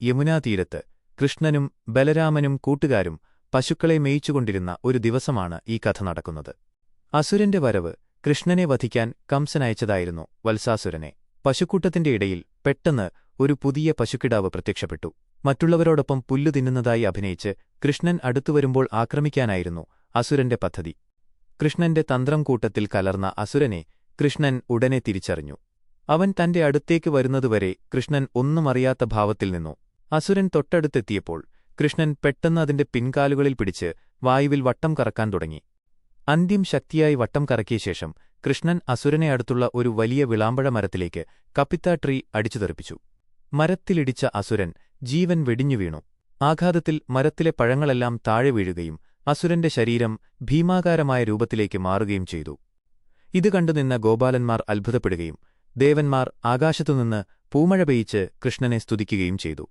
യമുനാതീരത്ത് കൃഷ്ണനും ബലരാമനും കൂട്ടുകാരും പശുക്കളെ മേയിച്ചുകൊണ്ടിരുന്ന ഒരു ദിവസമാണ് ഈ കഥ നടക്കുന്നത്. അസുരന്റെ വരവ് കൃഷ്ണനെ വധിക്കാൻ കംസനയച്ചതായിരുന്നു വത്സാസുരനെ. പശുക്കൂട്ടത്തിന്റെ ഇടയിൽ പെട്ടെന്ന് ഒരു പുതിയ പശുക്കിടാവ് പ്രത്യക്ഷപ്പെട്ടു. മറ്റുള്ളവരോടൊപ്പം പുല്ലു തിന്നുന്നതായി അഭിനയിച്ച് കൃഷ്ണൻ അടുത്തുവരുമ്പോൾ ആക്രമിക്കാനായിരുന്നു അസുരന്റെ പദ്ധതി. കൃഷ്ണന്റെ തന്ത്രം കൂട്ടത്തിൽ കലർന്ന അസുരനെ കൃഷ്ണൻ ഉടനെ തിരിച്ചറിഞ്ഞു. അവൻ തന്റെ അടുത്തേക്ക് വരുന്നതുവരെ കൃഷ്ണൻ ഒന്നും അറിയാത്ത ഭാവത്തിൽ നിന്നു. അസുരൻ തൊട്ടടുത്തെത്തിയപ്പോൾ കൃഷ്ണൻ പെട്ടെന്ന് അതിന്റെ പിൻകാലുകളിൽ പിടിച്ച് വായുവിൽ വട്ടം കറക്കാൻ തുടങ്ങി. അന്ത്യം ശക്തിയായി വട്ടം കറക്കിയ ശേഷം കൃഷ്ണൻ അസുരനെ അടുത്തുള്ള ഒരു വലിയ വിളാമ്പഴ മരത്തിലേക്ക് കപ്പിത്താ ട്രീ അടിച്ചുതെറിപ്പിച്ചു. മരത്തിലിടിച്ച അസുരൻ ജീവൻ വെടിഞ്ഞു വീണു. ആഘാതത്തിൽ മരത്തിലെ പഴങ്ങളെല്ലാം താഴെ വീഴുകയും അസുരന്റെ ശരീരം ഭീമാകാരമായ രൂപത്തിലേക്ക് മാറുകയും ചെയ്തു. ഇത് കണ്ടുനിന്ന ഗോപാലന്മാർ അത്ഭുതപ്പെടുകയും ദേവന്മാർ ആകാശത്തുനിന്ന് പൂമഴ പെയ്യിച്ച് കൃഷ്ണനെ സ്തുതിക്കുകയും ചെയ്തു.